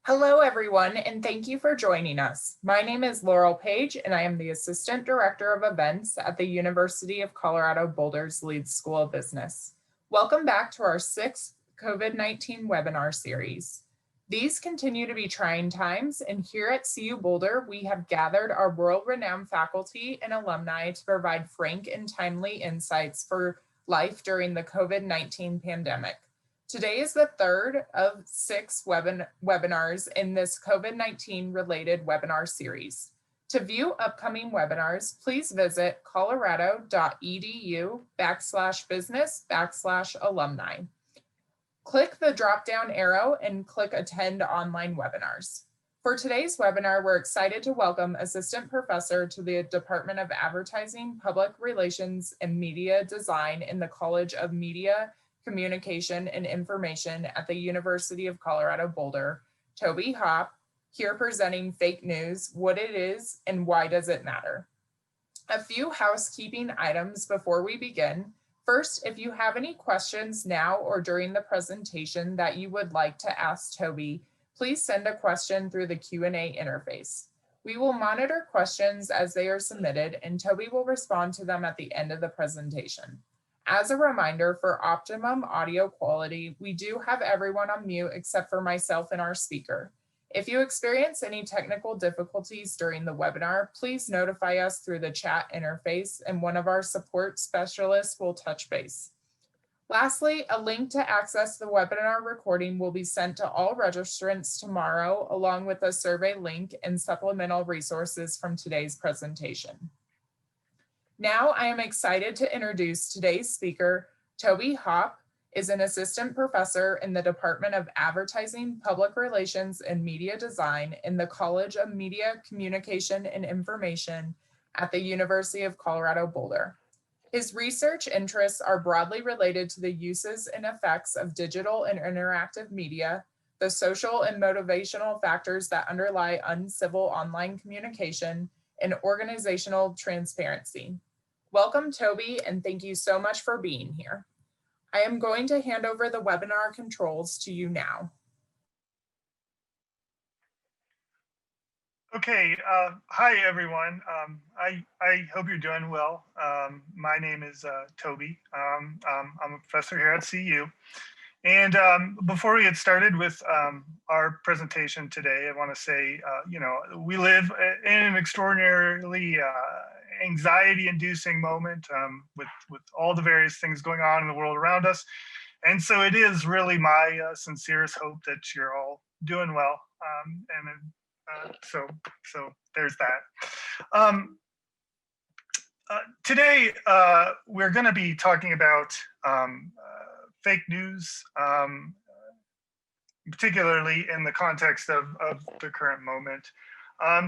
Hello, everyone, and thank you for joining us. My name is Laurel Page, and I am the Assistant Director of Events at the University of Colorado Boulder's Leeds School of Business. Welcome back to our sixth COVID-19 webinar series. These continue to be trying times, and here at CU Boulder, we have gathered our world-renowned faculty and alumni to provide frank and timely insights for life during the COVID-19 pandemic. Today is the third of six webinars in this COVID-19 related webinar series. To view upcoming webinars, please visit colorado.edu/business/alumni. Click the drop-down arrow and click Attend Online Webinars. For today's webinar, we're excited to welcome Assistant Professor to the Department of Advertising, Public Relations, and Media Design in the College of Media, Communication, and Information at the University of Colorado Boulder, Toby Hopp, here presenting Fake News, What It Is, and Why Does It Matter? A few housekeeping items before we begin. First, if you have any questions now or during the presentation that you would like to ask Toby, please send a question through the Q&A interface. We will monitor questions as they are submitted, and Toby will respond to them at the end of the presentation. As a reminder, for optimum audio quality, we do have everyone on mute except for myself and our speaker. If you experience any technical difficulties during the webinar, please notify us through the chat interface and one of our support specialists will touch base. Lastly, a link to access the webinar recording will be sent to all registrants tomorrow, along with a survey link and supplemental resources from today's presentation. Now I am excited to introduce today's speaker. Toby Hopp is an assistant professor in the Department of Advertising, Public Relations, and Media Design in the College of Media, Communication, and Information at the University of Colorado Boulder. His research interests are broadly related to the uses and effects of digital and interactive media, the social and motivational factors that underlie uncivil online communication, and organizational transparency. Welcome, Toby, and thank you so much for being here. I am going to hand over the webinar controls to you now. Okay, hi everyone. I hope you're doing well. My name is Toby. I'm a professor here at CU. And before we get started with our presentation today, I want to say, we live in an extraordinarily anxiety-inducing moment with all the various things going on in the world around us. And so it is really my sincerest hope that you're all doing well. So there's that. Today, we're going to be talking about fake news, particularly in the context of the current moment.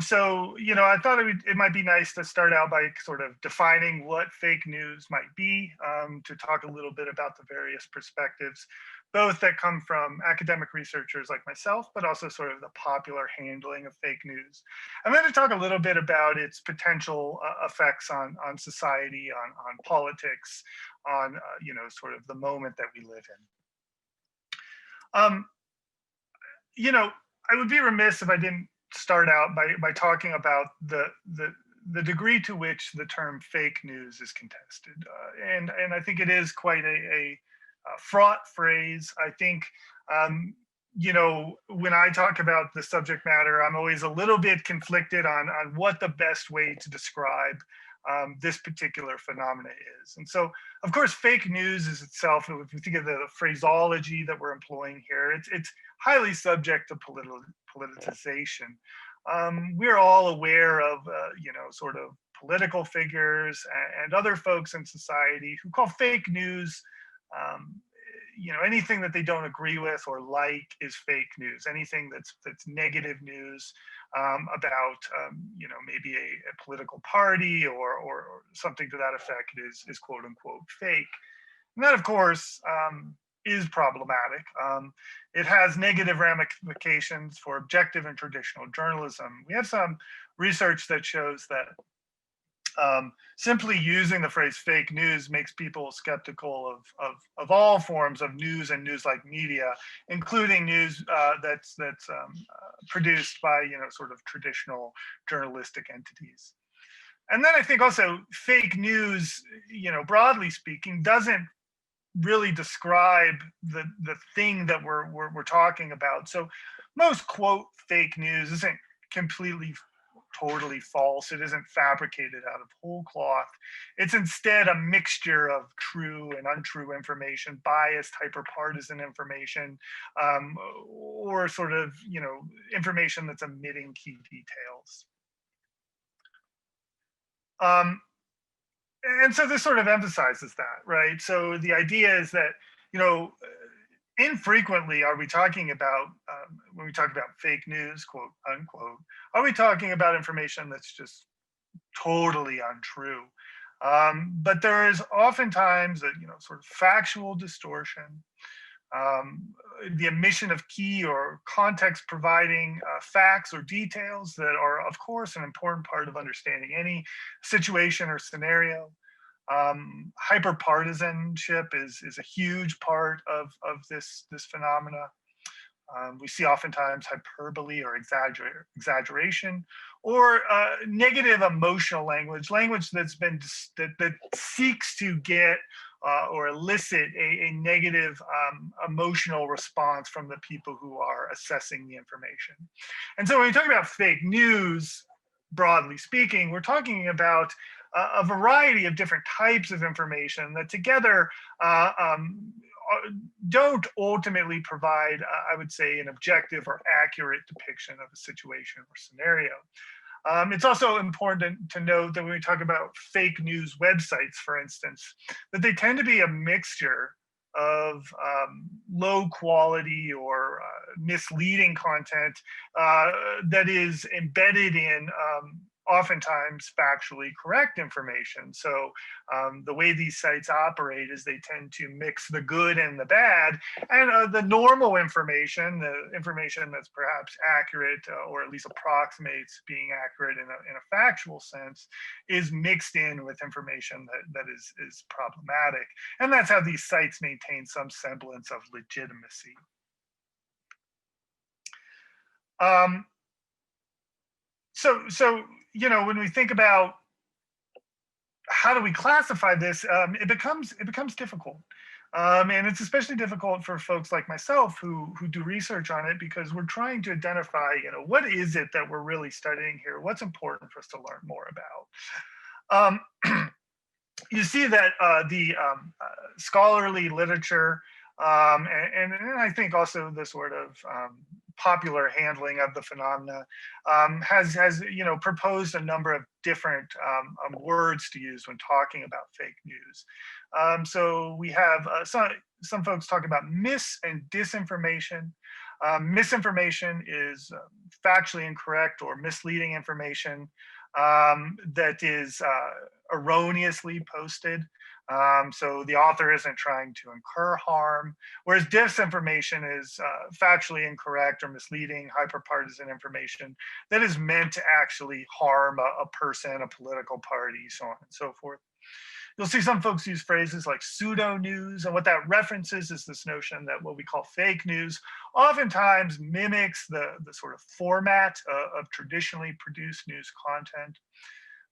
So, I thought it might be nice to start out by sort of defining what fake news might be, to talk a little bit about the various perspectives, both that come from academic researchers like myself, but also sort of the popular handling of fake news. I'm going to talk a little bit about its potential effects on society, on politics, on, sort of the moment that we live in. I would be remiss if I didn't start out by talking about the degree to which the term fake news is contested. And I think it is quite a fraught phrase. I think, when I talk about the subject matter, I'm always a little bit conflicted on what the best way to describe this particular phenomena is. And so, of course, fake news is itself, if you think of the phraseology that we're employing here, it's highly subject to politicization. We're all aware of, sort of political figures and other folks in society who call fake news, anything that they don't agree with or like is fake news. Anything that's negative news about, maybe a political party or something to that effect is quote unquote fake. And that, of course, is problematic. It has negative ramifications for objective and traditional journalism. We have some research that shows that Simply using the phrase fake news makes people skeptical of all forms of news and news-like media, including news that's produced by sort of traditional journalistic entities. And then I think also fake news, broadly speaking, doesn't really describe the thing that we're talking about. So most quote fake news isn't completely totally false. It isn't fabricated out of whole cloth. It's instead a mixture of true and untrue information, biased, hyperpartisan information, or sort of information that's omitting key details. And so this sort of emphasizes that, right? So the idea is that, infrequently are we talking about, when we talk about fake news, quote unquote, are we talking about information that's just totally untrue? But there is oftentimes a, sort of factual distortion, the omission of key or context providing facts or details that are, of course, an important part of understanding any situation or scenario. Hyperpartisanship is a huge part of this phenomena. We see oftentimes hyperbole or exaggeration, or negative emotional language that's been that seeks to get or elicit a negative emotional response from the people who are assessing the information. And so when we talk about fake news, broadly speaking, we're talking about a variety of different types of information that together don't ultimately provide, I would say, an objective or accurate depiction of a situation or scenario. It's also important to note that when we talk about fake news websites, for instance, that they tend to be a mixture of low quality or misleading content that is embedded in oftentimes factually correct information. So the way these sites operate is they tend to mix the good and the bad, and the normal information, the information that's perhaps accurate or at least approximates being accurate in a factual sense, is mixed in with information that is problematic. And that's how these sites maintain some semblance of legitimacy. So when we think about how do we classify this, it becomes difficult. And it's especially difficult for folks like myself who do research on it, because we're trying to identify, what is it that we're really studying here? What's important for us to learn more about? You see that the scholarly literature, and I think also the sort of popular handling of the phenomena has proposed a number of different words to use when talking about fake news. So we have some folks talk about mis and disinformation. Misinformation is factually incorrect or misleading information that is erroneously posted. So the author isn't trying to incur harm, whereas disinformation is factually incorrect or misleading, hyperpartisan information that is meant to actually harm a person, a political party, so on and so forth. You'll see some folks use phrases like pseudo news, and what that references is this notion that what we call fake news oftentimes mimics the sort of format of traditionally produced news content.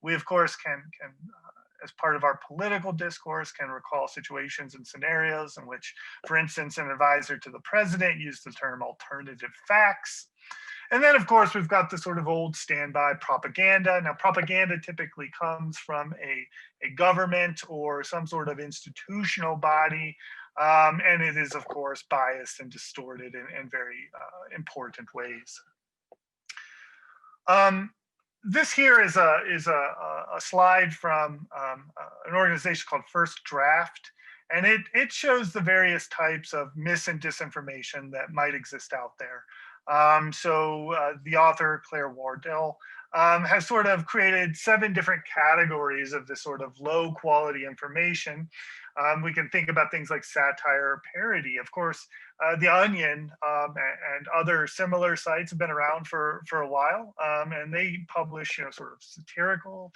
We, of course, can as part of our political discourse, can recall situations and scenarios in which, for instance, an advisor to the president used the term alternative facts. And then, of course, we've got the sort of old standby propaganda. Now, propaganda typically comes from a government or some sort of institutional body, and it is, of course, biased and distorted in very important ways. This here is a slide from an organization called First Draft, and it shows the various types of mis and disinformation that might exist out there. So the author, Claire Wardell, has sort of created 7 different categories of this sort of low quality information. We can think about things like satire or parody. Of course, The Onion and other similar sites have been around for a while, and they publish, sort of satirical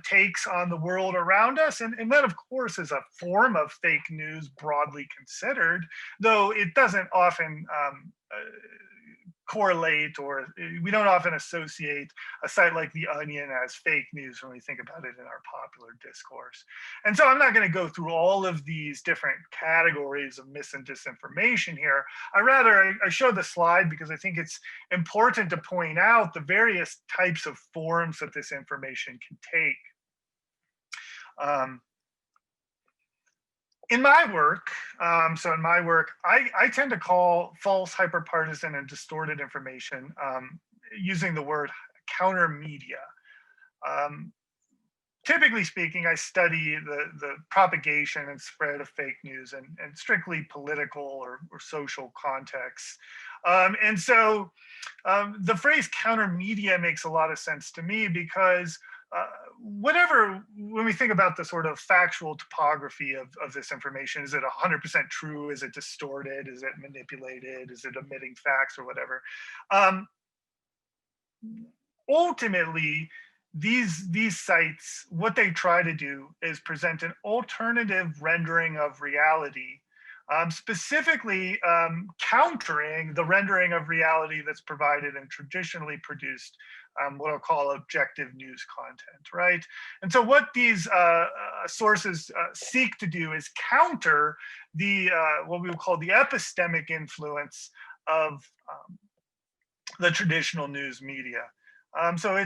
takes on the world around us, and that, of course, is a form of fake news broadly considered, though it doesn't often correlate, or we don't often associate a site like The Onion as fake news when we think about it in our popular discourse. And so I'm not going to go through all of these different categories of mis and disinformation here. I show the slide because I think it's important to point out the various types of forms that this information can take. In my work, I tend to call false, hyperpartisan, and distorted information using the word counter media. Typically speaking, I study the propagation and spread of fake news and strictly political or social contexts. And so the phrase counter media makes a lot of sense to me because when we think about the sort of factual topography of this information, is it 100% true? Is it distorted? Is it manipulated? Is it omitting facts or whatever? Ultimately, these sites, what they try to do is present an alternative rendering of reality, specifically countering the rendering of reality that's provided in traditionally produced what I'll call objective news content, right? And so what these sources seek to do is counter the what we would call the epistemic influence of the traditional news media. So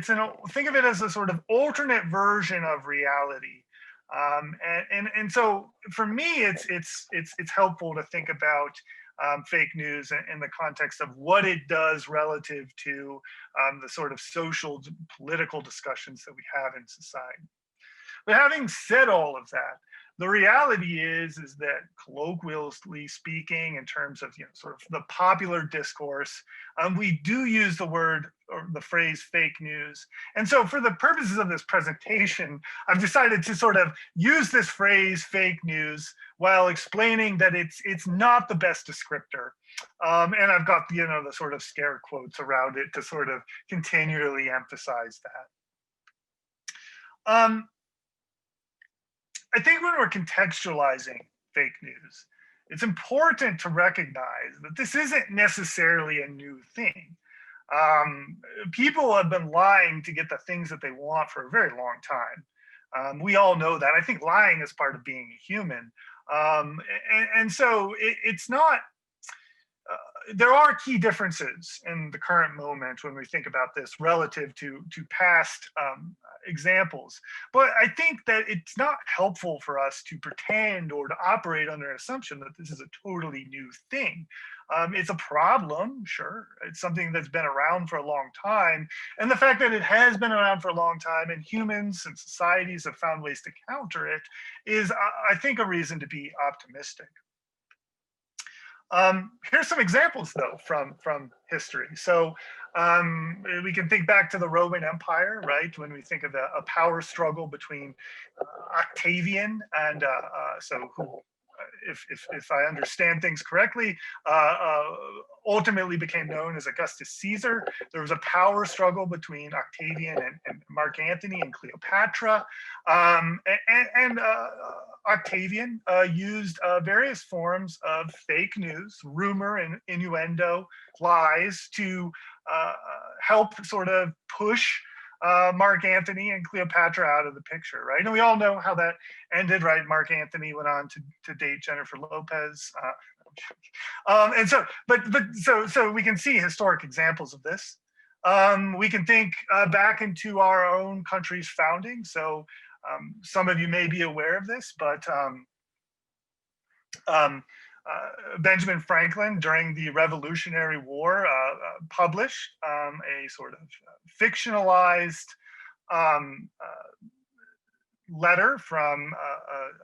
think of it as a sort of alternate version of reality. And so for me, it's helpful to think about fake news in the context of what it does relative to the sort of social, political discussions that we have in society. But having said all of that, the reality is that colloquially speaking, in terms of sort of the popular discourse, we do use the word or the phrase fake news. And so for the purposes of this presentation, I've decided to sort of use this phrase fake news while explaining that it's not the best descriptor. And I've got the sort of scare quotes around it to sort of continually emphasize that. I think when we're contextualizing fake news, it's important to recognize that this isn't necessarily a new thing. People have been lying to get the things that they want for a very long time. We all know that. I think lying is part of being a human. And so it's not, there are key differences in the current moment when we think about this relative to past examples. But I think that it's not helpful for us to pretend or to operate under an assumption that this is a totally new thing. It's a problem, sure. It's something that's been around for a long time. And the fact that it has been around for a long time and humans and societies have found ways to counter it is, I think, a reason to be optimistic. Here's some examples, though, from history. So we can think back to the Roman Empire, right? When we think of a power struggle between Octavian and if I understand things correctly, ultimately became known as Augustus Caesar. There was a power struggle between Octavian and Mark Antony and Cleopatra. And Octavian used various forms of fake news, rumor and innuendo, lies to help sort of push Mark Antony and Cleopatra out of the picture, right? And we all know how that ended, right? Mark Antony went on to date Jennifer Lopez. And so we can see historic examples of this. We can think back into our own country's founding. So some of you may be aware of this, but Benjamin Franklin, during the Revolutionary War, published a sort of fictionalized letter from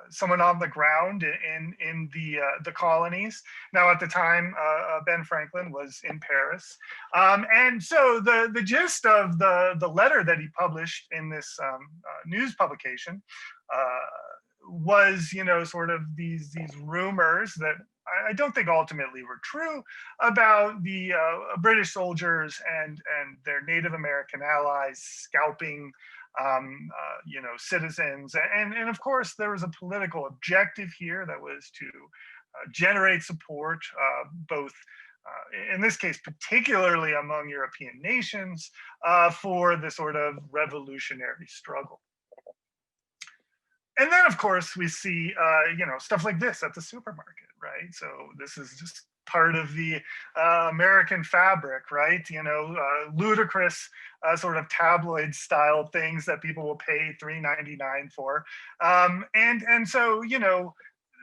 someone on the ground in the colonies. Now, at the time, Ben Franklin was in Paris, and so the gist of the letter that he published in this news publication was, sort of these rumors that I don't think ultimately were true about the British soldiers and their Native American allies scalping citizens. And of course, there was a political objective here that was to generate support, both in this case, particularly among European nations, for the sort of revolutionary struggle. And then, of course, we see, stuff like this at the supermarket, right? So this is just part of the American fabric, right? Ludicrous sort of tabloid style things that people will pay $3.99 for. And so,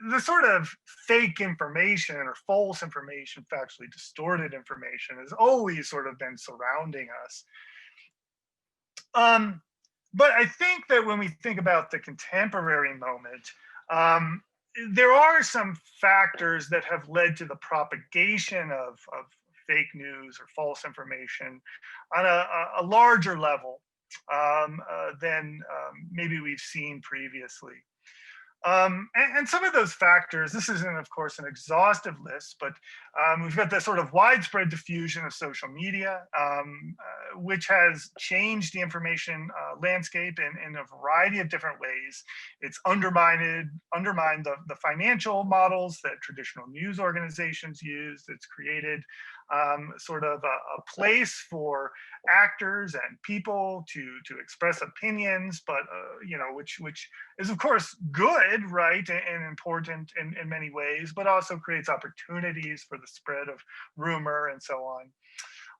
the sort of fake information or false information, factually distorted information has always sort of been surrounding us. But I think that when we think about the contemporary moment, there are some factors that have led to the propagation of fake news or false information on a larger level than maybe we've seen previously. And some of those factors, this isn't, of course, an exhaustive list, but we've got this sort of widespread diffusion of social media, which has changed the information landscape in a variety of different ways. It's undermined the financial models that traditional news organizations use. It's created sort of a place for actors and people to express opinions, but which is of course good, right, and important in many ways, but also creates opportunities for the spread of rumor and so on.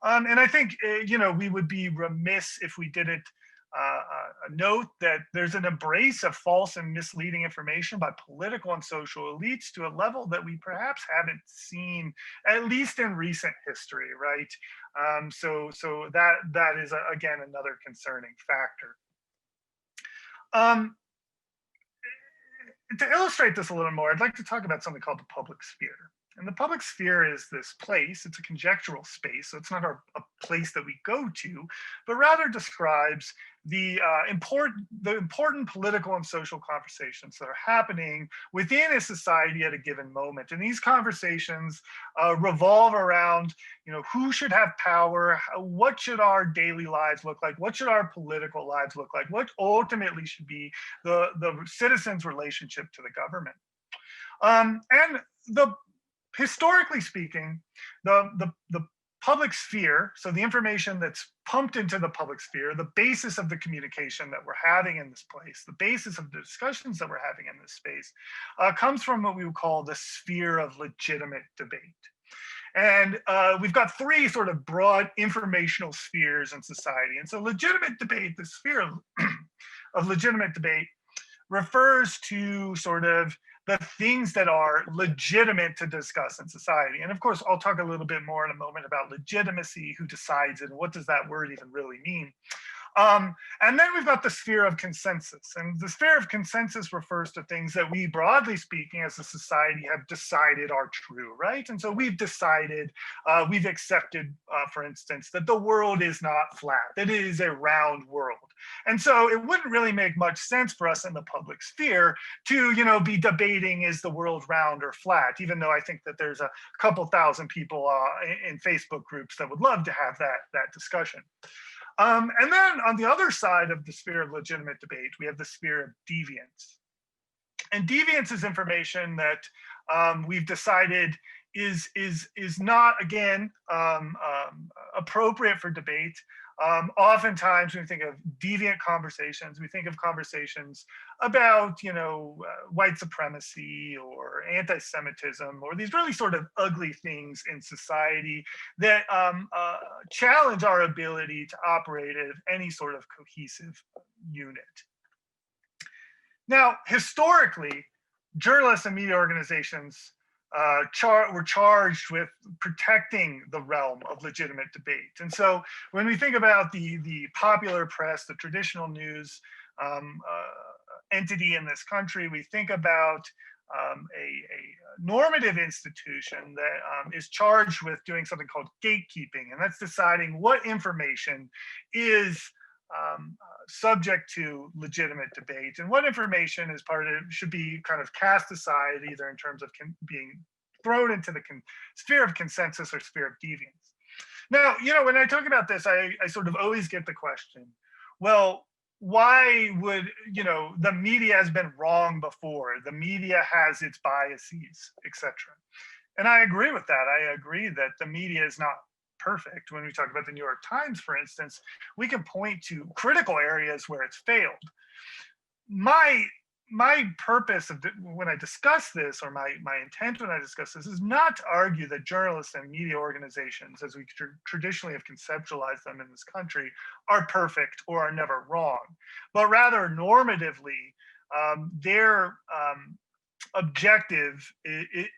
And I think we would be remiss if we didn't note that there's an embrace of false and misleading information by political and social elites to a level that we perhaps haven't seen, at least in recent history, right? So that is again another concerning factor. To illustrate this a little more, I'd like to talk about something called the public sphere. And the public sphere is this place, it's a conjectural space, so it's not a place that we go to, but rather describes the important political and social conversations that are happening within a society at a given moment. And these conversations revolve around, who should have power, what should our daily lives look like, what should our political lives look like, what ultimately should be the citizens' relationship to the government. And historically speaking, the public sphere, so the information that's pumped into the public sphere, the basis of the communication that we're having in this place, the basis of the discussions that we're having in this space, comes from what we would call the sphere of legitimate debate. And we've got three sort of broad informational spheres in society. And so legitimate debate, the sphere of legitimate debate, refers to sort of the things that are legitimate to discuss in society. And of course, I'll talk a little bit more in a moment about legitimacy, who decides it, and what does that word even really mean. And then we've got the sphere of consensus. And the sphere of consensus refers to things that we, broadly speaking, as a society have decided are true, right? And so we've decided, we've accepted, for instance, that the world is not flat, that it is a round world. And so it wouldn't really make much sense for us in the public sphere to, be debating, is the world round or flat, even though I think that there's a couple thousand people in Facebook groups that would love to have that discussion. And then on the other side of the sphere of legitimate debate, we have the sphere of deviance. And deviance is information that we've decided is not, again, appropriate for debate. Oftentimes when we think of deviant conversations, we think of conversations about, white supremacy or anti-Semitism, or these really sort of ugly things in society that challenge our ability to operate as any sort of cohesive unit. Now, historically, journalists and media organizations were charged with protecting the realm of legitimate debate. And so when we think about the popular press, the traditional news entity in this country, we think about a normative institution that is charged with doing something called gatekeeping, and that's deciding what information is subject to legitimate debate and what information is should be kind of cast aside, either in terms of being thrown into the sphere of consensus or sphere of deviance. Now, when I talk about this, I sort of always get the question, well, why would, the media has been wrong before, the media has its biases, etc. And I agree with that. I agree that the media is not perfect. When we talk about the New York Times, for instance, we can point to critical areas where it's failed. My purpose of when I discuss this, or my intent when I discuss this, is not to argue that journalists and media organizations, as we traditionally have conceptualized them in this country, are perfect or are never wrong, but rather normatively, their objective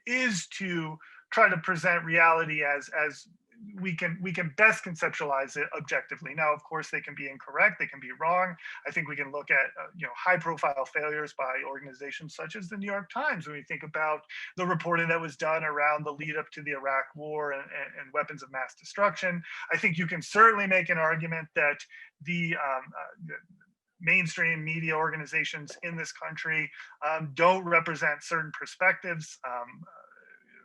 is to try to present reality as we can best conceptualize it objectively. Now, of course, they can be incorrect, they can be wrong. I think we can look at high profile failures by organizations such as the New York Times when we think about the reporting that was done around the lead up to the Iraq war and weapons of mass destruction. I think you can certainly make an argument that the mainstream media organizations in this country don't represent certain perspectives.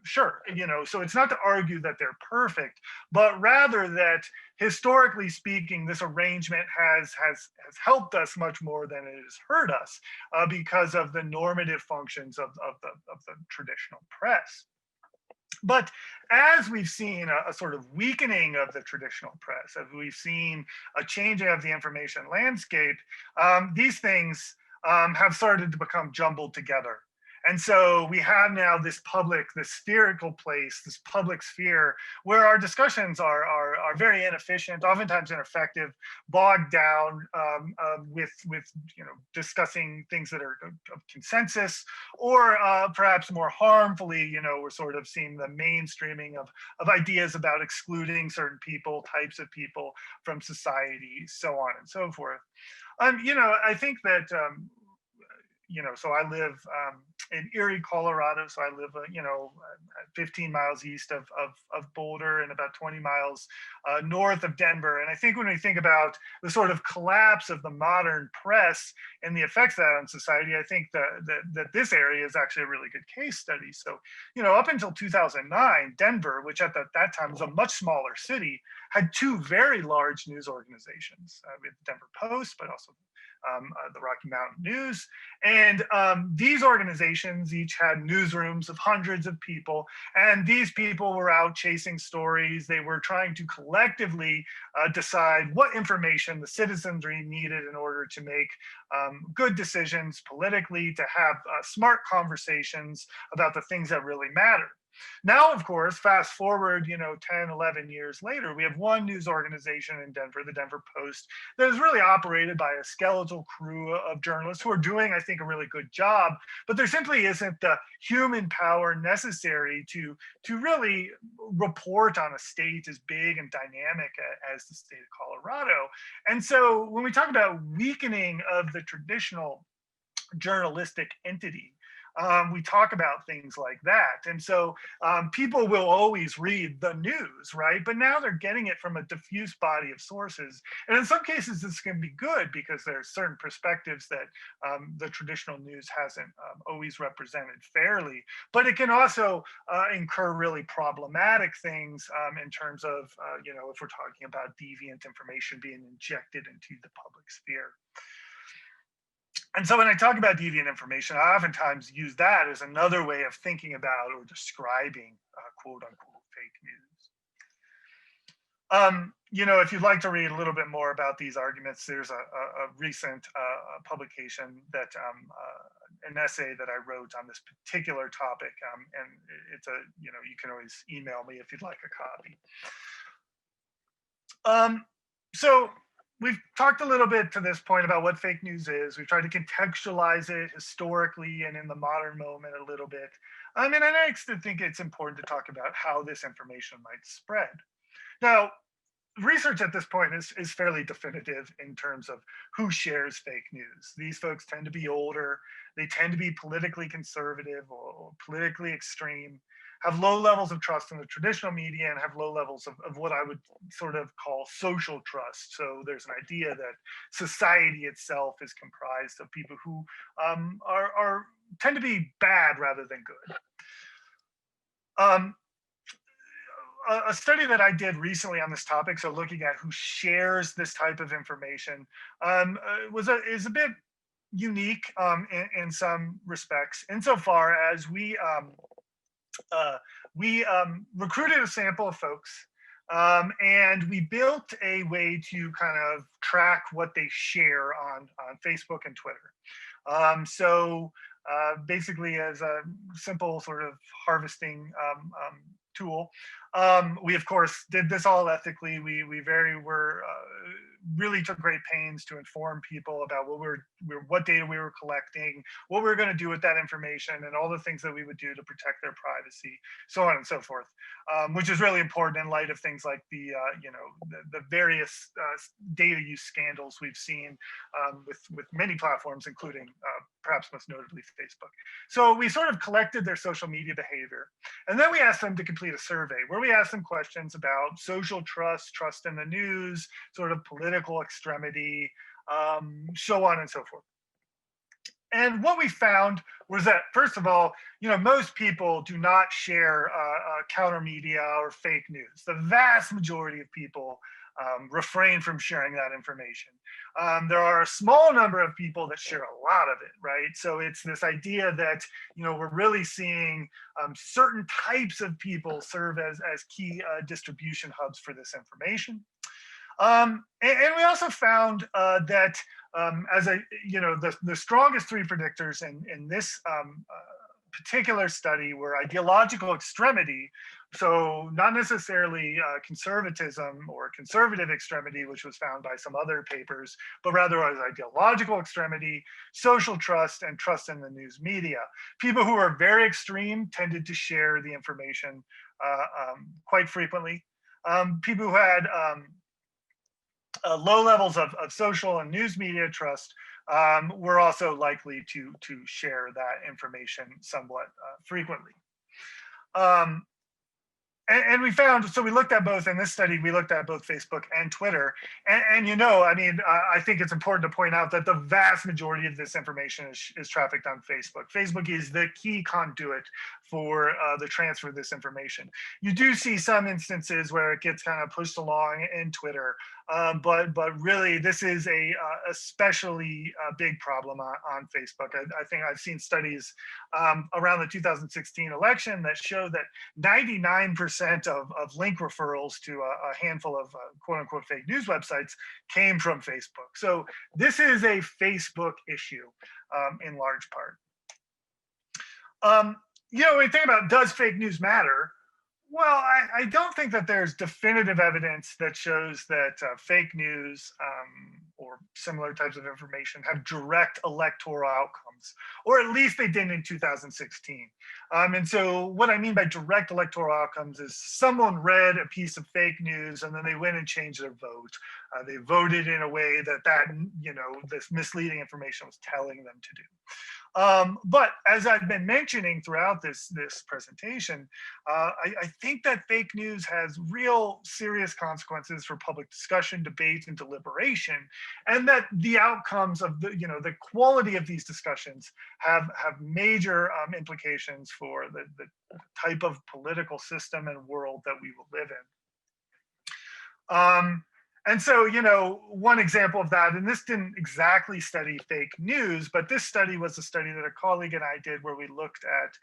Sure, so it's not to argue that they're perfect, but rather that historically speaking, this arrangement has helped us much more than it has hurt us because of the normative functions of the traditional press. But as we've seen a sort of weakening of the traditional press, as we've seen a changing of the information landscape, these things have started to become jumbled together. And so we have now this spherical place, this public sphere, where our discussions are very inefficient, oftentimes ineffective, bogged down with discussing things that are of consensus, or perhaps more harmfully, we're sort of seeing the mainstreaming of ideas about excluding certain people, types of people from society, so on and so forth. I think that so I live in Erie, Colorado. So I live, 15 miles east of Boulder and about 20 miles north of Denver. And I think when we think about the sort of collapse of the modern press and the effects of that on society, I think that this area is actually a really good case study. So, up until 2009, Denver, which at that time was a much smaller city, had two very large news organizations. We had the Denver Post, but also the Rocky Mountain News. And these organizations each had newsrooms of hundreds of people. And these people were out chasing stories. They were trying to collectively decide what information the citizenry needed in order to make good decisions politically, to have smart conversations about the things that really matter. Now, of course, fast forward, 10, 11 years later, we have one news organization in Denver, the Denver Post, that is really operated by a skeletal crew of journalists who are doing, I think, a really good job. But there simply isn't the human power necessary to really report on a state as big and dynamic as the state of Colorado. And so when we talk about weakening of the traditional journalistic entity, we talk about things like that. And so people will always read the news, right? But now they're getting it from a diffuse body of sources. And in some cases, this can be good because there's certain perspectives that the traditional news hasn't always represented fairly. But it can also incur really problematic things in terms of, if we're talking about deviant information being injected into the public sphere. And so when I talk about deviant information, I oftentimes use that as another way of thinking about or describing quote unquote fake news. If you'd like to read a little bit more about these arguments, there's a recent publication that an essay that I wrote on this particular topic, and it's you can always email me if you'd like a copy. So we've talked a little bit to this point about what fake news is. We've tried to contextualize it historically and in the modern moment a little bit. And I next think it's important to talk about how this information might spread. Now, research at this point is fairly definitive in terms of who shares fake news. These folks tend to be older. They tend to be politically conservative or politically extreme, have low levels of trust in the traditional media, and have low levels of what I would sort of call social trust. So there's an idea that society itself is comprised of people who tend to be bad rather than good. Um, a study that I did recently on this topic, so looking at who shares this type of information, is a bit unique in some respects, insofar as we recruited a sample of folks, and we built a way to kind of track what they share on Facebook and Twitter. Basically, as a simple sort of harvesting tool, we of course did this all ethically. We very were really took great pains to inform people about what data we were collecting, what we were going to do with that information, and all the things that we would do to protect their privacy, so on and so forth. Which is really important in light of things like the various data use scandals we've seen with many platforms, including perhaps most notably Facebook. So we sort of collected their social media behavior, and then we asked them to complete a survey where we asked them questions about social trust, trust in the news, sort of political extremity, so on and so forth. And what we found was that, first of all, most people do not share counter media or fake news. The vast majority of people refrain from sharing that information. There are a small number of people that share a lot of it, right? So it's this idea that we're really seeing certain types of people serve as key distribution hubs for this information. And we also found that the strongest three predictors in this particular study were ideological extremity. So not necessarily conservatism or conservative extremity, which was found by some other papers, but rather as ideological extremity, social trust, and trust in the news media. People who are very extreme tended to share the information quite frequently. People who had low levels of social and news media trust were also likely to share that information somewhat frequently. And we found, so we looked at both in this study, we looked at both Facebook and Twitter. And I think it's important to point out that the vast majority of this information is trafficked on Facebook. Facebook is the key conduit for the transfer of this information. You do see some instances where it gets kind of pushed along in Twitter, but really this is a especially big problem on Facebook. I think I've seen studies around the 2016 election that show that 99% of link referrals to a handful of quote unquote fake news websites came from Facebook. So this is a Facebook issue in large part. When you think about, does fake news matter? Well, I don't think that there's definitive evidence that shows that fake news or similar types of information have direct electoral outcomes, or at least they didn't in 2016. And so what I mean by direct electoral outcomes is someone read a piece of fake news and then they went and changed their vote. They voted in a way that this misleading information was telling them to do. But as I've been mentioning throughout this presentation, I think that fake news has real serious consequences for public discussion, debate, and deliberation, and that the outcomes of the quality of these discussions have major implications for the type of political system and world that we will live in. And so, one example of that, and this didn't exactly study fake news, but this study was a study that a colleague and I did where we looked at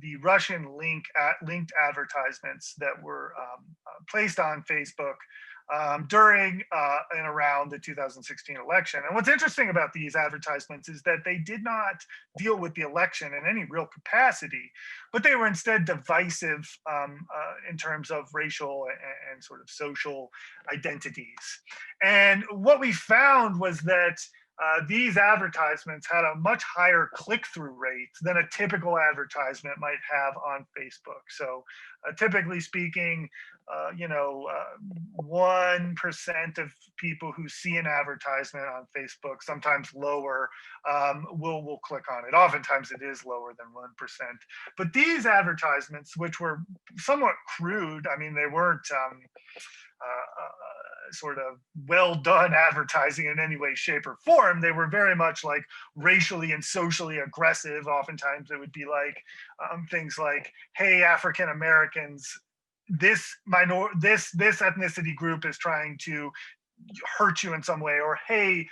the Russian linked advertisements that were placed on Facebook during and around the 2016 election. And what's interesting about these advertisements is that they did not deal with the election in any real capacity, but they were instead divisive in terms of racial and sort of social identities. And what we found was that these advertisements had a much higher click-through rate than a typical advertisement might have on Facebook. So typically speaking, 1% of people who see an advertisement on Facebook, sometimes lower, will click on it. Oftentimes it is lower than 1%. But these advertisements, which were somewhat crude, I mean, they weren't sort of well done advertising in any way, shape, or form. They were very much like racially and socially aggressive. Oftentimes it would be like things like, hey, African Americans, this ethnicity group is trying to hurt you in some way, or hey,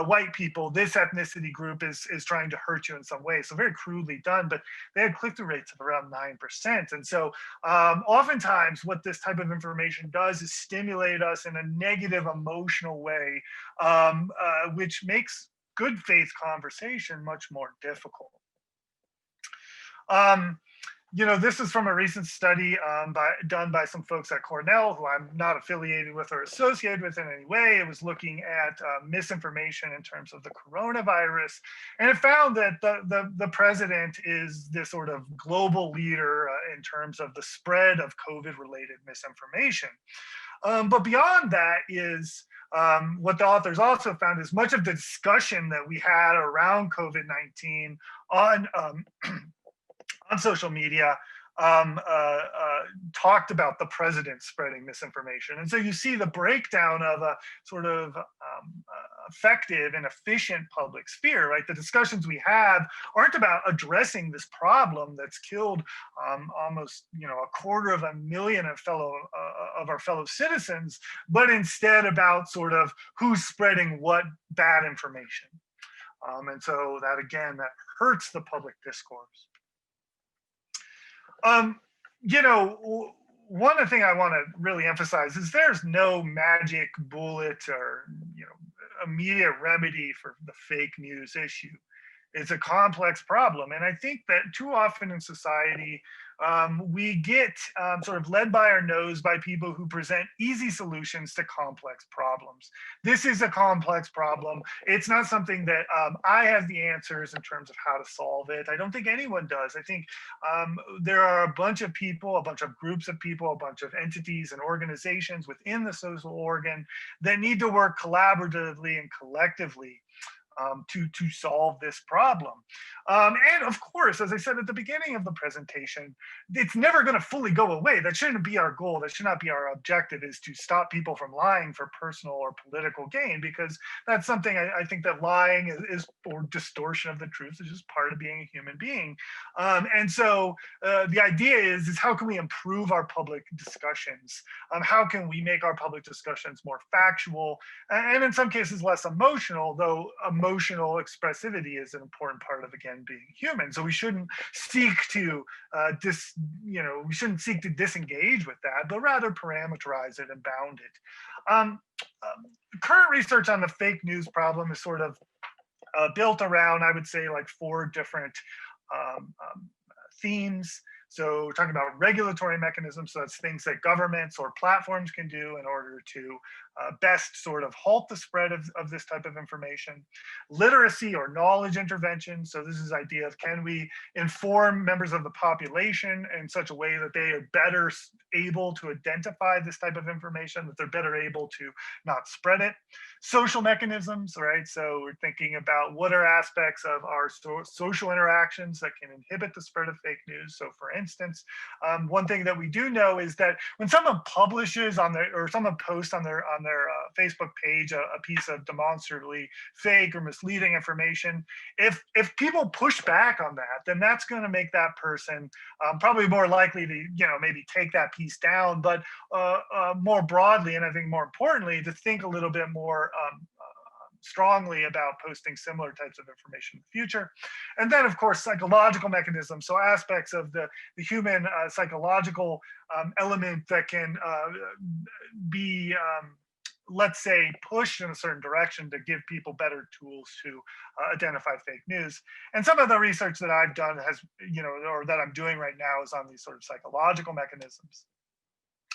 white people, this ethnicity group is trying to hurt you in some way. So very crudely done, but they had click-through rates of around 9%. And so oftentimes what this type of information does is stimulate us in a negative emotional way, which makes good faith conversation much more difficult. This is from a recent study done by some folks at Cornell, who I'm not affiliated with or associated with in any way. It was looking at misinformation in terms of the coronavirus, and it found that the president is this sort of global leader in terms of the spread of COVID-related misinformation. But beyond that is what the authors also found is much of the discussion that we had around COVID-19 on on social media talked about the president spreading misinformation. And so you see the breakdown of a sort of effective and efficient public sphere, right? The discussions we have aren't about addressing this problem that's killed almost, 250,000 of our fellow citizens, but instead about sort of who's spreading what bad information. And so that, again, that hurts the public discourse. One thing I want to really emphasize is there's no magic bullet or, immediate remedy for the fake news issue. It's a complex problem. And I think that too often in society, we get sort of led by our nose by people who present easy solutions to complex problems. This is a complex problem. It's not something that I have the answers in terms of how to solve it. I don't think anyone does. I think there are a bunch of people, a bunch of groups of people, a bunch of entities and organizations within the social organ that need to work collaboratively and collectively to solve this problem. And of course, as I said at the beginning of the presentation, it's never going to fully go away. That shouldn't be our goal. That should not be our objective, is to stop people from lying for personal or political gain, because that's something I think that lying is or distortion of the truth is just part of being a human being. And so the idea is how can we improve our public discussions? How can we make our public discussions more factual and in some cases less emotional, though emotional expressivity is an important part of, again, being human. So we shouldn't seek to disengage with that, but rather parameterize it and bound it. Current research on the fake news problem is sort of built around, I would say, like 4 different themes. So we're talking about regulatory mechanisms. So that's things that governments or platforms can do in order to best sort of halt the spread of this type of information. Literacy or knowledge intervention. So this is the idea of, can we inform members of the population in such a way that they are better able to identify this type of information, that they're better able to not spread it. Social mechanisms, right? So we're thinking about what are aspects of our social interactions that can inhibit the spread of fake news. So for instance, one thing that we do know is that when someone publishes on their, or someone posts on their Facebook page a piece of demonstrably fake or misleading information, if people push back on that, then that's going to make that person probably more likely to maybe take that piece down, but more broadly, and I think more importantly, to think a little bit more strongly about posting similar types of information in the future. And then, of course, psychological mechanisms, so aspects of the human psychological element that can be let's say, pushed in a certain direction to give people better tools to identify fake news. And some of the research that I've done has, or that I'm doing right now, is on these sort of psychological mechanisms.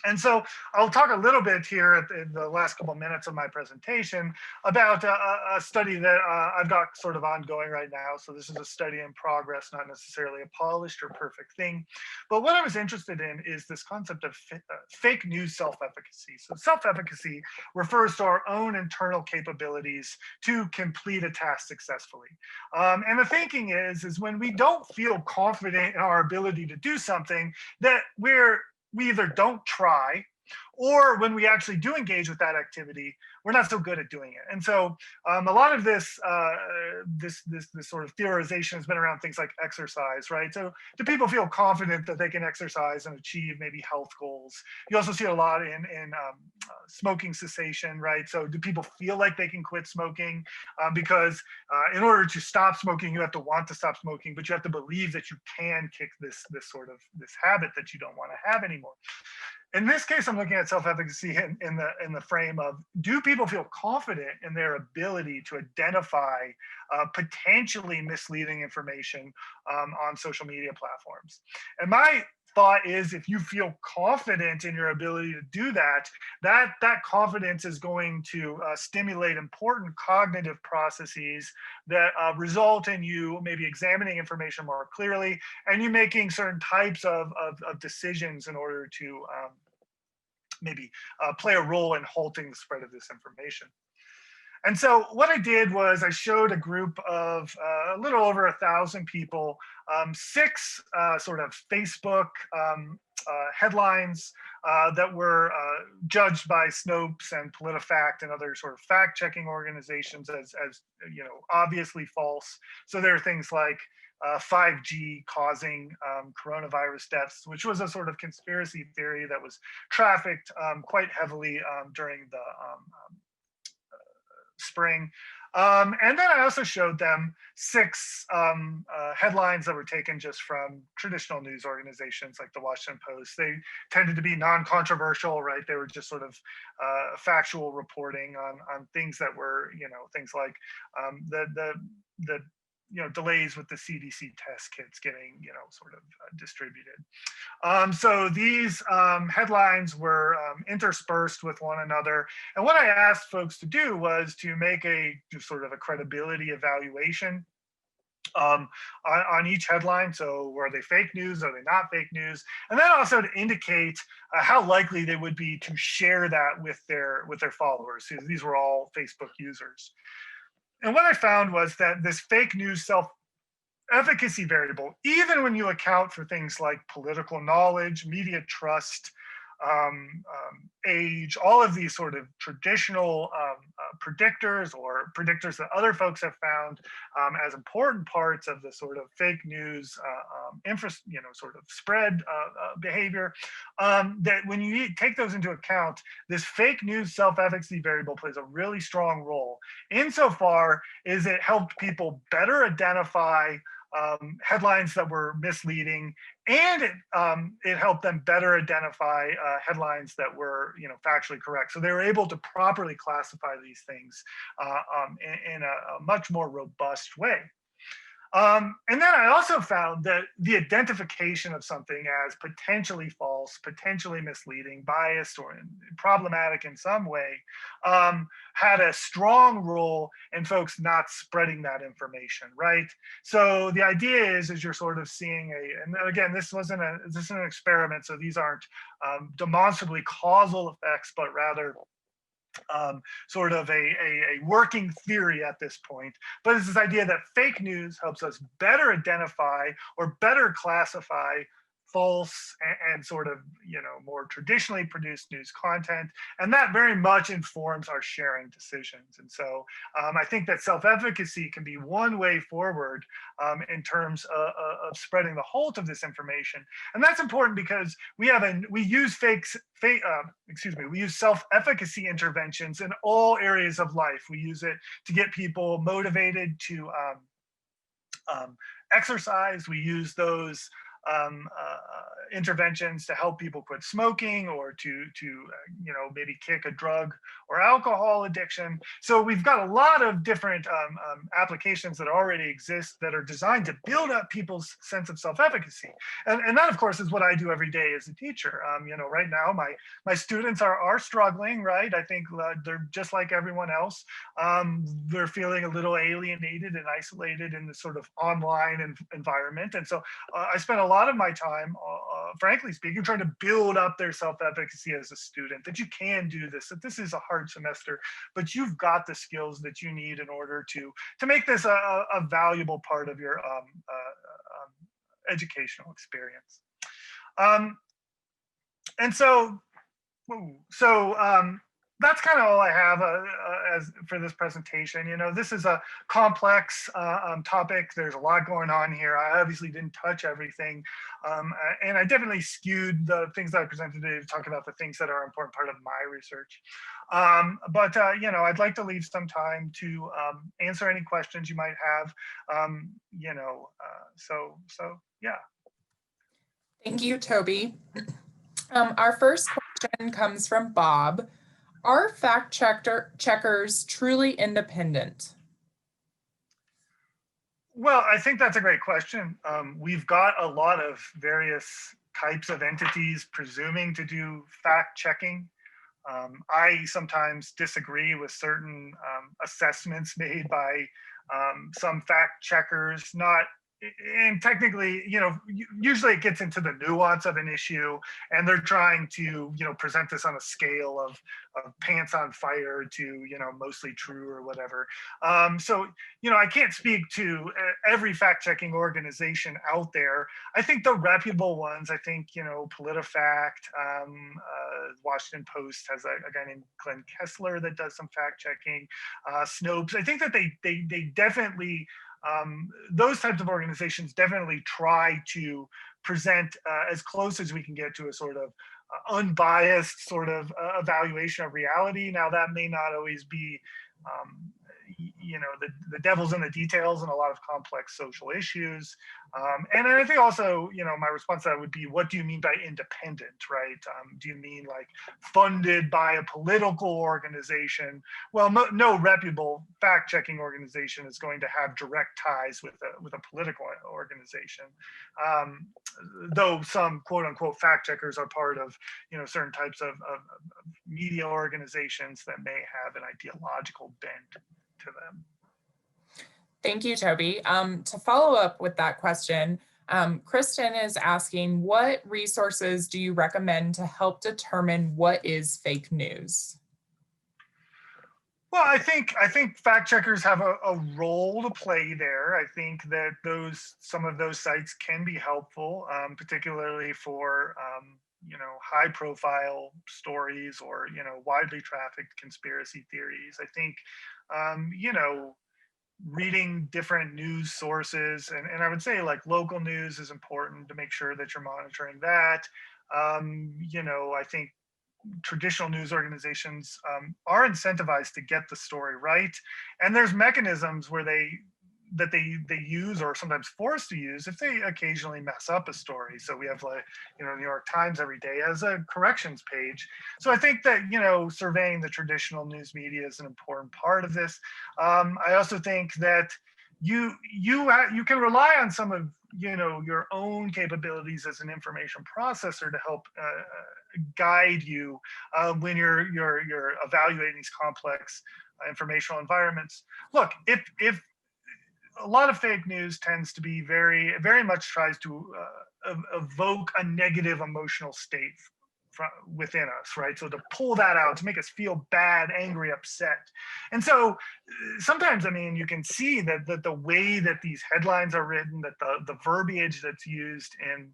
And so I'll talk a little bit here in the last couple of minutes of my presentation about a study that I've got sort of ongoing right now. So this is a study in progress, not necessarily a polished or perfect thing. But what I was interested in is this concept of fake news self-efficacy. So self-efficacy refers to our own internal capabilities to complete a task successfully. And the thinking is when we don't feel confident in our ability to do something, that we either don't try, Or when we actually do engage with that activity, we're not so good at doing it. And so a lot of this, this sort of theorization has been around things like exercise, right? So do people feel confident that they can exercise and achieve maybe health goals? You also see a lot in smoking cessation, right? So do people feel like they can quit smoking? Because in order to stop smoking, you have to want to stop smoking, but you have to believe that you can kick this this habit that you don't want to have anymore. In this case, I'm looking at self-efficacy in the frame of, do people feel confident in their ability to identify potentially misleading information on social media platforms? And my thought is, if you feel confident in your ability to do that, that confidence is going to stimulate important cognitive processes that result in you maybe examining information more clearly, and you making certain types of decisions in order to maybe play a role in halting the spread of this information. And so what I did was I showed a group of a little over 1,000 people, 6 sort of Facebook headlines that were judged by Snopes and PolitiFact and other sort of fact-checking organizations as obviously false. So there are things like 5G causing coronavirus deaths, which was a sort of conspiracy theory that was trafficked quite heavily during the spring. And then I also showed them 6 headlines that were taken just from traditional news organizations like the Washington Post. They tended to be non-controversial, right? They were just sort of factual reporting on things that were, things like the delays with the CDC test kits getting, sort of distributed. So these headlines were interspersed with one another. And what I asked folks to do was to make a sort of a credibility evaluation on each headline. So were they fake news? Are they not fake news? And then also to indicate how likely they would be to share that with their followers. So these were all Facebook users. And what I found was that this fake news self-efficacy variable, even when you account for things like political knowledge, media trust, age, all of these sort of traditional predictors or predictors that other folks have found as important parts of the sort of fake news sort of spread behavior, that when you take those into account, this fake news self-efficacy variable plays a really strong role insofar as it helped people better identify headlines that were misleading, and it helped them better identify headlines that were, factually correct. So they were able to properly classify these things in a much more robust way. And then I also found that the identification of something as potentially false, potentially misleading, biased, or problematic in some way had a strong role in folks not spreading that information, right? So the idea is you're sort of seeing and again, this isn't an experiment, so these aren't demonstrably causal effects, but rather sort of a working theory at this point. But it's this idea that fake news helps us better identify or better classify false and sort of, more traditionally produced news content. And that very much informs our sharing decisions. And so I think that self-efficacy can be one way forward in terms of spreading the halt of this information. And that's important because we use we use self-efficacy interventions in all areas of life. We use it to get people motivated to exercise. We use those interventions to help people quit smoking or to maybe kick a drug or alcohol addiction. So we've got a lot of different applications that already exist that are designed to build up people's sense of self-efficacy. And that, of course, is what I do every day as a teacher. Right now my students are struggling, right? I think they're just like everyone else. They're feeling a little alienated and isolated in this sort of online environment. And so I spend a lot of my time, frankly speaking, trying to build up their self-efficacy as a student, that you can do this, that this is a hard semester, but you've got the skills that you need in order to make this a valuable part of your educational experience. And so So that's kind of all I have as for this presentation. You know, this is a complex topic. There's a lot going on here. I obviously didn't touch everything, and I definitely skewed the things that I presented today to talk about the things that are an important part of my research. But you know, I'd like to leave some time to answer any questions you might have. You know, so yeah. Thank you, Toby. Our first question comes from Bob. Are checkers truly independent? Well, I think that's a great question. We've got a lot of various types of entities presuming to do fact checking. I sometimes disagree with certain assessments made by some fact checkers, not and technically, you know, usually it gets into the nuance of an issue, and they're trying to, you know, present this on a scale of pants on fire to, you know, mostly true or whatever. So, you know, I can't speak to every fact-checking organization out there. I think the reputable ones, I think, you know, PolitiFact, Washington Post has a guy named Glenn Kessler that does some fact-checking, Snopes. I think that they definitely those types of organizations definitely try to present as close as we can get to a sort of unbiased sort of evaluation of reality. Now, that may not always be, you know, the devil's in the details in a lot of complex social issues. And I think also, you know, my response to that would be, what do you mean by independent, right? Do you mean like funded by a political organization? Well, no reputable fact-checking organization is going to have direct ties with a political organization. Though some quote unquote fact checkers are part of, you know, certain types of media organizations that may have an ideological bent to them. Thank you, Toby. To follow up with that question, Kristen is asking, what resources do you recommend to help determine what is fake news? Well, I think fact checkers have a role to play there. I think that some of those sites can be helpful, particularly for you know, high profile stories or, you know, widely trafficked conspiracy theories. I think you know, reading different news sources, and I would say like local news is important to make sure that you're monitoring that. You know, I think traditional news organizations are incentivized to get the story right, and there's mechanisms where they use or sometimes forced to use if they occasionally mess up a story. So we have, like, you know, New York Times every day as a corrections page. So I think that, you know, surveying the traditional news media is an important part of this. I also think that you can rely on some of, you know, your own capabilities as an information processor to help guide you when you're evaluating these complex informational environments. Look, if a lot of fake news tends to be very much tries to evoke a negative emotional state within us, right? So to pull that out, to make us feel bad, angry, upset. And so sometimes, I mean, you can see that the way that these headlines are written, that the verbiage that's used in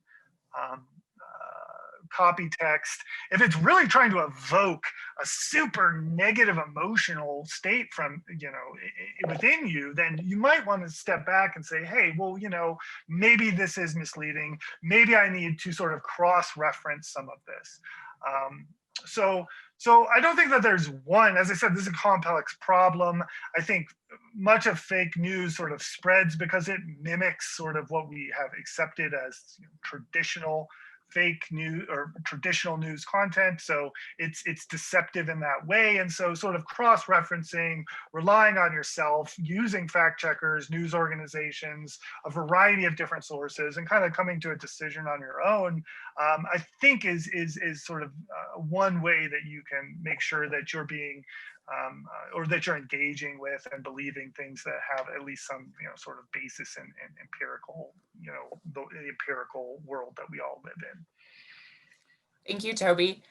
copy text, if it's really trying to evoke a super negative emotional state from, you know, within you, then you might want to step back and say, hey, well, you know, maybe this is misleading. Maybe I need to sort of cross-reference some of this. So I don't think that there's one. As I said, this is a complex problem. I think much of fake news sort of spreads because it mimics sort of what we have accepted as, you know, traditional fake news or traditional news content. So it's deceptive in that way. And so sort of cross-referencing, relying on yourself, using fact checkers, news organizations, a variety of different sources, and kind of coming to a decision on your own, I think is sort of one way that you can make sure that you're being or that you're engaging with and believing things that have at least some, you know, sort of basis in empirical, you know, the empirical world that we all live in. Thank you, Toby.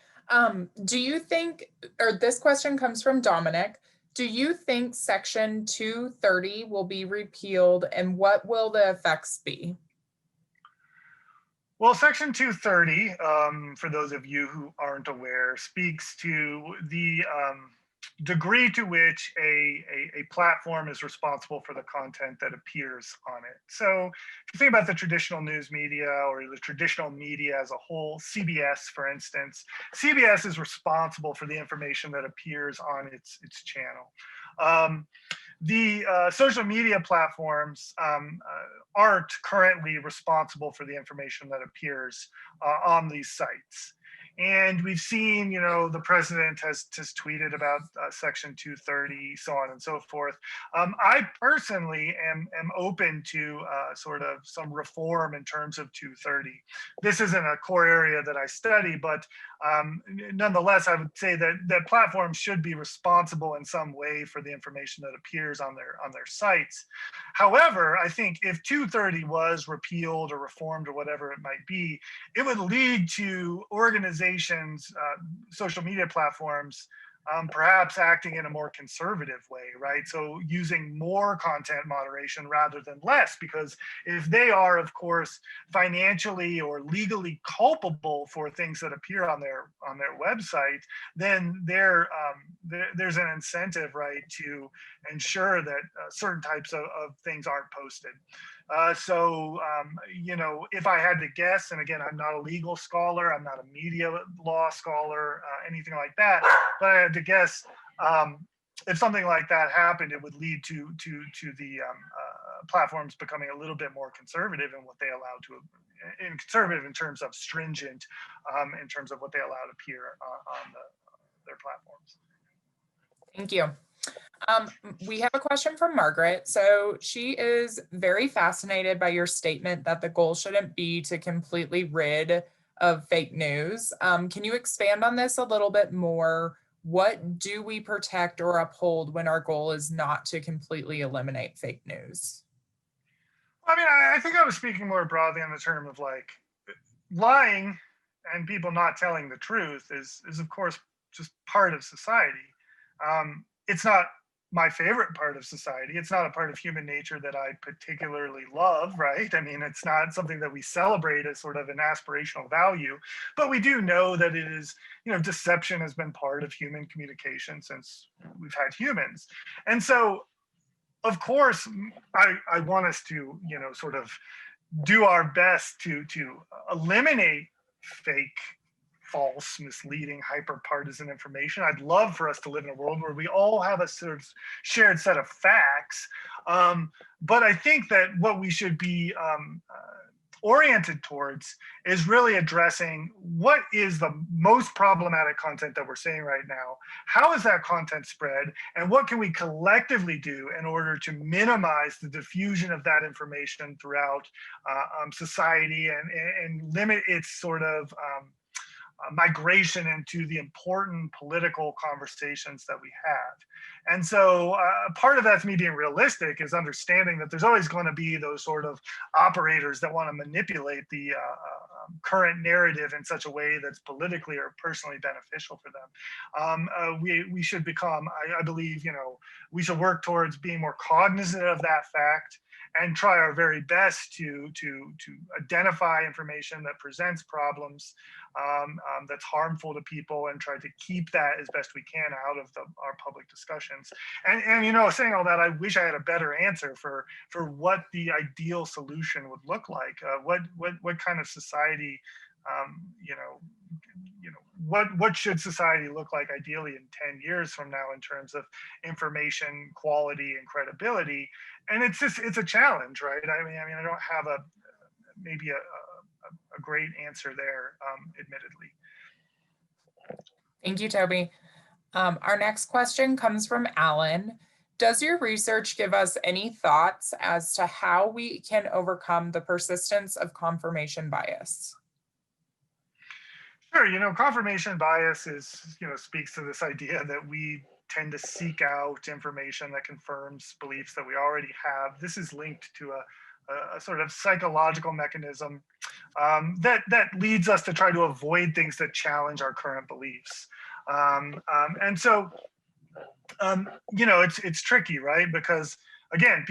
Do you think, or this question comes from Dominic, do you think Section 230 will be repealed, and what will the effects be? Well, Section 230, for those of you who aren't aware, speaks to the degree to which a platform is responsible for the content that appears on it. So if you think about the traditional news media or the traditional media as a whole, CBS, for instance, CBS is responsible for the information that appears on its channel. The social media platforms aren't currently responsible for the information that appears on these sites. And we've seen, the president has tweeted about Section 230, so on and so forth. I personally am open to sort of some reform in terms of 230. This isn't a core area that I study, but nonetheless, I would say that platforms should be responsible in some way for the information that appears on their sites. However, I think if 230 was repealed or reformed or whatever it might be, it would lead to organizations, social media platforms, perhaps acting in a more conservative way, right? So using more content moderation rather than less, because if they are, of course, financially or legally culpable for things that appear on their website, then there's an incentive, right, to ensure that certain types of things aren't posted. If I had to guess, and again, I'm not a legal scholar, I'm not a media law scholar, anything like that, but I had to guess, if something like that happened, it would lead to the platforms becoming a little bit more conservative in what they allow conservative in terms of stringent, in terms of what they allow to appear on their platforms. Thank you. We have a question from Margaret. So she is very fascinated by your statement that the goal shouldn't be to completely rid of fake news. Can you expand on this a little bit more? What do we protect or uphold when our goal is not to completely eliminate fake news? I mean, I think I was speaking more broadly on the term of like lying and people not telling the truth is of course just part of society. It's not my favorite part of society. It's not a part of human nature that I particularly love, right? I mean, it's not something that we celebrate as sort of an aspirational value, but we do know that it is, deception has been part of human communication since we've had humans. And so, of course, I want us to, sort of do our best to eliminate fake, false, misleading, hyper-partisan information. I'd love for us to live in a world where we all have a sort of shared set of facts. But I think that what we should be oriented towards is really addressing what is the most problematic content that we're seeing right now. How is that content spread? And what can we collectively do in order to minimize the diffusion of that information throughout society and limit its sort of migration into the important political conversations that we have. And so part of that's me being realistic is understanding that there's always going to be those sort of operators that want to manipulate the current narrative in such a way that's politically or personally beneficial for them. We should become, I believe, we should work towards being more cognizant of that fact and try our very best to identify information that presents problems, that's harmful to people, and try to keep that as best we can out of our public discussions. And saying all that, I wish I had a better answer for what the ideal solution would look like. What kind of society, what should society look like ideally in 10 years from now in terms of information quality and credibility? And it's a challenge, right? I mean, I don't have maybe a great answer there, admittedly. Thank you, Toby. Our next question comes from Alan. Does your research give us any thoughts as to how we can overcome the persistence of confirmation bias? Sure, confirmation bias speaks to this idea that we tend to seek out information that confirms beliefs that we already have. This is linked to a sort of psychological mechanism that leads us to try to avoid things that challenge our current beliefs. And so, it's tricky, right? Because again,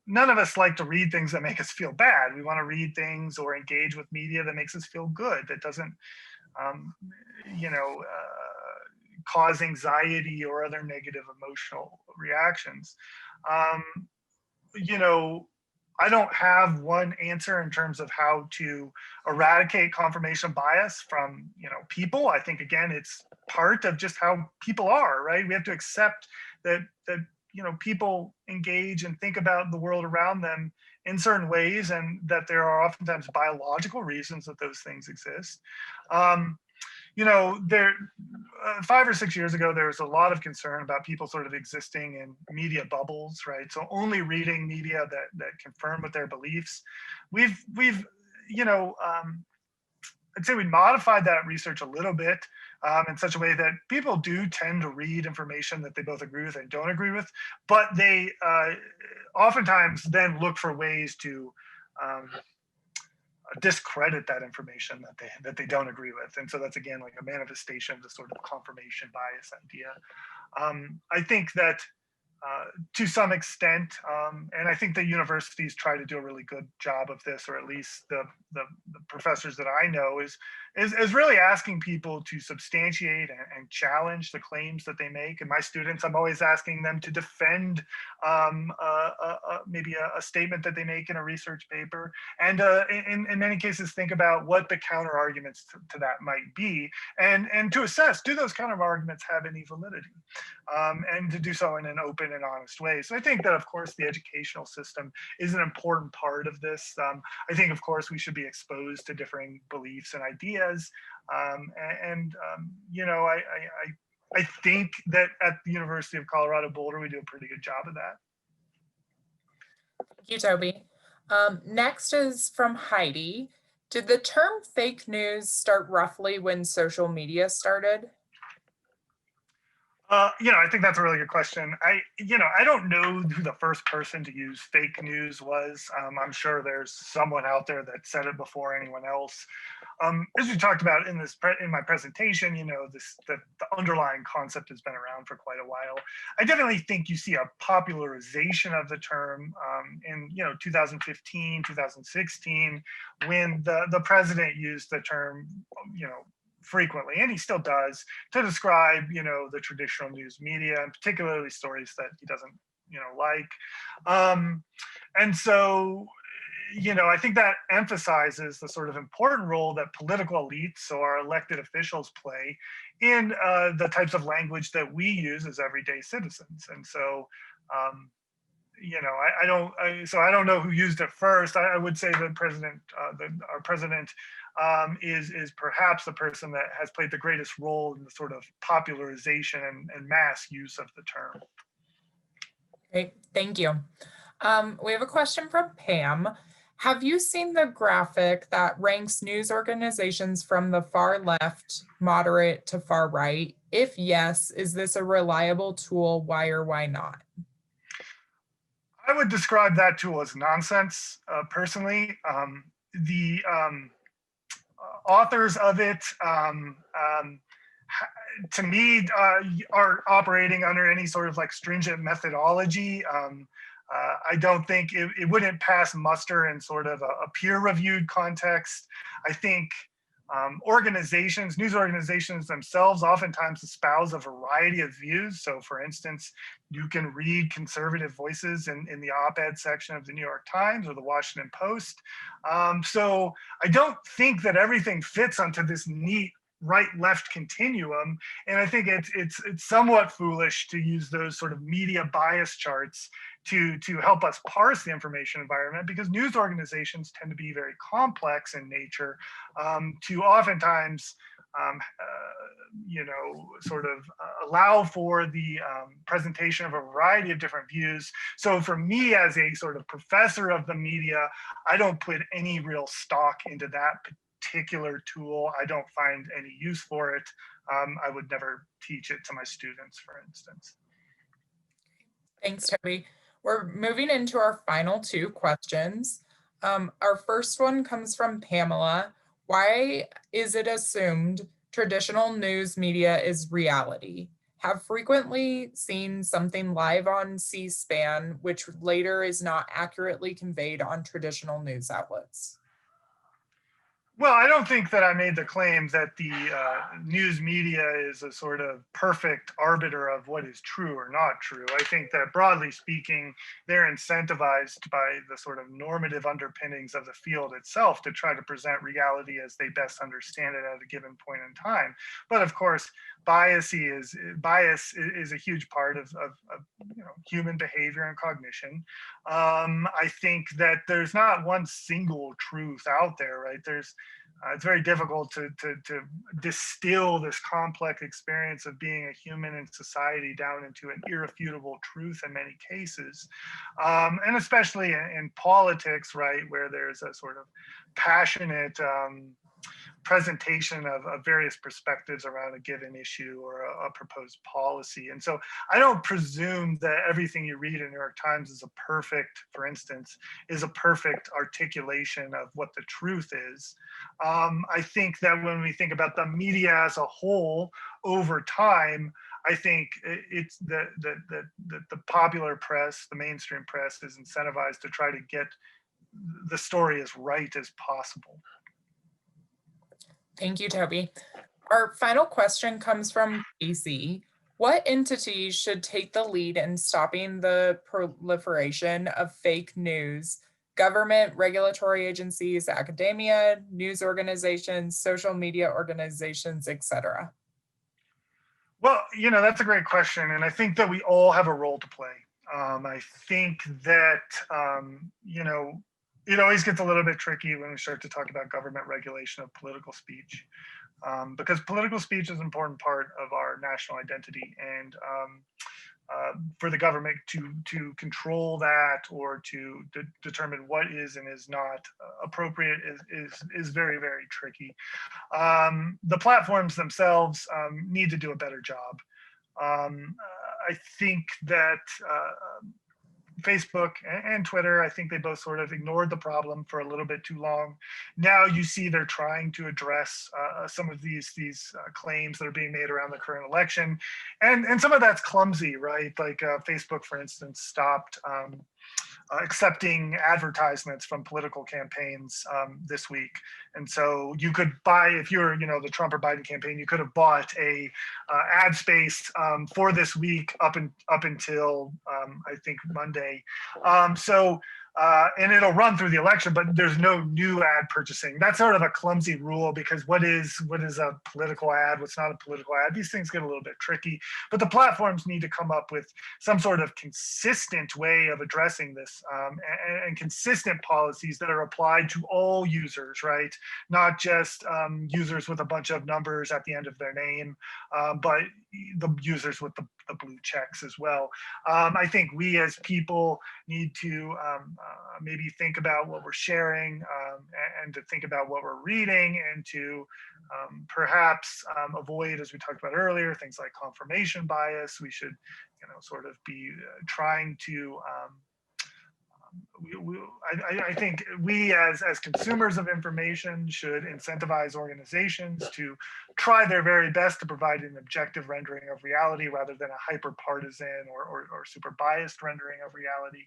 none of us like to read things that make us feel bad. We want to read things or engage with media that makes us feel good, that doesn't, um, cause anxiety or other negative emotional reactions. Um, you know, I don't have one answer in terms of how to eradicate confirmation bias from, people. I think again, it's part of just how people are, right? We have to accept that people engage and think about the world around them in certain ways, and that there are oftentimes biological reasons that those things exist. Um, there 5 or 6 years ago, there was a lot of concern about people sort of existing in media bubbles, right? So only reading media that confirm with their beliefs. We've I'd say we modified that research a little bit in such a way that people do tend to read information that they both agree with and don't agree with, but they oftentimes then look for ways to um, discredit that information that they don't agree with. And so that's again like a manifestation of the sort of confirmation bias idea. I think that to some extent, and I think the universities try to do a really good job of this, or at least the professors that I know is really asking people to substantiate and challenge the claims that they make. And my students, I'm always asking them to defend maybe a statement that they make in a research paper, and in many cases think about what the counter arguments to that might be, and to assess, do those counter arguments have any validity, and to do so in an open and honest way. So I think that, of course, the educational system is an important part of this. I think, of course, we should be exposed to differing beliefs and ideas. I think that at the University of Colorado Boulder, we do a pretty good job of that. Thank you, Toby. Next is from Heidi. Did the term fake news start roughly when social media started? I think that's a really good question. I don't know who the first person to use fake news was. I'm sure there's someone out there that said it before anyone else. As we talked about in my presentation, the underlying concept has been around for quite a while. I definitely think you see a popularization of the term in 2015, 2016, when the president used the term, frequently, and he still does, to describe the traditional news media, and particularly stories that he doesn't like. And so I think that emphasizes the sort of important role that political elites or elected officials play in the types of language that we use as everyday citizens. And so I don't know who used it first. I would say the president, our president, is perhaps the person that has played the greatest role in the sort of popularization and mass use of the term. Great, thank you. We have a question from Pam. Have you seen the graphic that ranks news organizations from the far left, moderate to far right? If yes, is this a reliable tool? Why or why not? I would describe that tool as nonsense, personally. The authors of it, to me, are operating under any sort of like stringent methodology. I don't think it wouldn't pass muster in sort of a peer-reviewed context. I think news organizations themselves oftentimes espouse a variety of views. So for instance, you can read conservative voices in the op-ed section of the New York Times or the Washington Post. So I don't think that everything fits onto this neat right-left continuum. And I think it's somewhat foolish to use those sort of media bias charts to help us parse the information environment, because news organizations tend to be very complex in nature, to oftentimes sort of allow for the presentation of a variety of different views. So for me, as a sort of professor of the media, I don't put any real stock into that particular tool. I don't find any use for it. I would never teach it to my students, for instance. Thanks, Toby. We're moving into our final two questions. Our first one comes from Pamela. Why is it assumed traditional news media is reality? have frequently seen something live on C-SPAN, which later is not accurately conveyed on traditional news outlets? Well, I don't think that I made the claim that the news media is a sort of perfect arbiter of what is true or not true. I think that broadly speaking, they're incentivized by the sort of normative underpinnings of the field itself to try to present reality as they best understand it at a given point in time. But of course, bias is a huge part of human behavior and cognition. I think that there's not one single truth out there, right? It's very difficult to distill this complex experience of being a human in society down into an irrefutable truth in many cases, and especially in politics, right, where there's a sort of passionate presentation of various perspectives around a given issue or a proposed policy. And so I don't presume that everything you read in New York Times is a perfect, for instance, is a perfect articulation of what the truth is. I think that when we think about the media as a whole over time, I think it's the popular press, the mainstream press is incentivized to try to get the story as right as possible. Thank you, Toby. Our final question comes from Casey. What entity should take the lead in stopping the proliferation of fake news? Government, regulatory agencies, academia, news organizations, social media organizations, etc. Well, that's a great question. And I think that we all have a role to play. I think that, it always gets a little bit tricky when we start to talk about government regulation of political speech, because political speech is an important part of our national identity. And for the government to control that or to determine what is and is not appropriate is very, very tricky. The platforms themselves need to do a better job. I think that Facebook and Twitter, I think they both sort of ignored the problem for a little bit too long. Now you see they're trying to address some of these claims that are being made around the current election, and some of that's clumsy, right? Like Facebook, for instance, stopped accepting advertisements from political campaigns this week. And so you could buy, if you're, the Trump or Biden campaign, you could have bought a ad space for this week up until I think Monday. And it'll run through the election, but there's no new ad purchasing. That's sort of a clumsy rule, because what is a political ad? What's not a political ad? These things get a little bit tricky, but the platforms need to come up with some sort of consistent way of addressing this, and consistent policies that are applied to all users, right? Not just users with a bunch of numbers at the end of their name, but the users with the blue checks as well. I think we as people need to maybe think about what we're sharing, and to think about what we're reading, and to perhaps avoid, as we talked about earlier, things like confirmation bias. We should, sort of be trying to I think we as consumers of information should incentivize organizations to try their very best to provide an objective rendering of reality rather than a hyper partisan or super biased rendering of reality.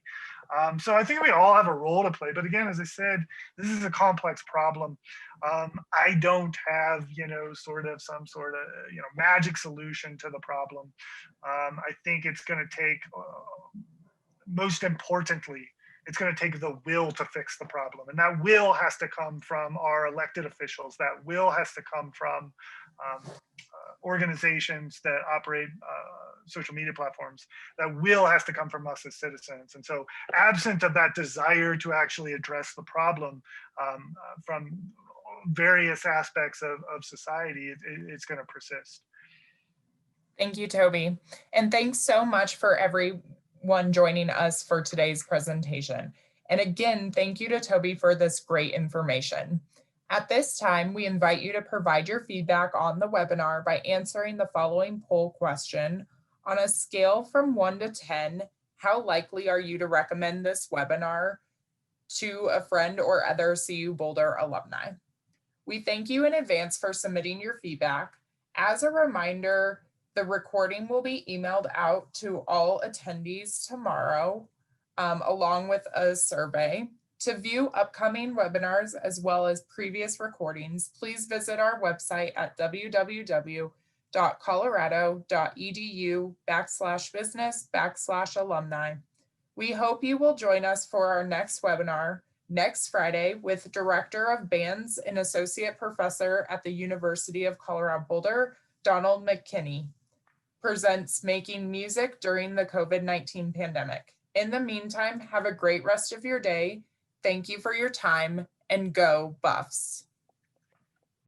So I think we all have a role to play. But again, as I said, this is a complex problem. I don't have, sort of some sort of, magic solution to the problem. I think it's going to take, most importantly, it's going to take the will to fix the problem. And that will has to come from our elected officials. That will has to come from organizations that operate social media platforms. That will has to come from us as citizens. And so absent of that desire to actually address the problem from various aspects of society, it's going to persist. Thank you, Toby. And thanks so much for everyone joining us for today's presentation. And again, thank you to Toby for this great information. At this time, we invite you to provide your feedback on the webinar by answering the following poll question. On a scale from 1 to 10, how likely are you to recommend this webinar to a friend or other CU Boulder alumni? We thank you in advance for submitting your feedback. As a reminder, The recording will be emailed out to all attendees tomorrow, along with a survey. To view upcoming webinars as well as previous recordings, please visit our website at www.colorado.edu/business/alumni. We hope you will join us for our next webinar next Friday with Director of Bands and Associate Professor at the University of Colorado Boulder, Donald McKinney, presents Making Music During the COVID-19 Pandemic. In the meantime, have a great rest of your day. Thank you for your time, and go Buffs.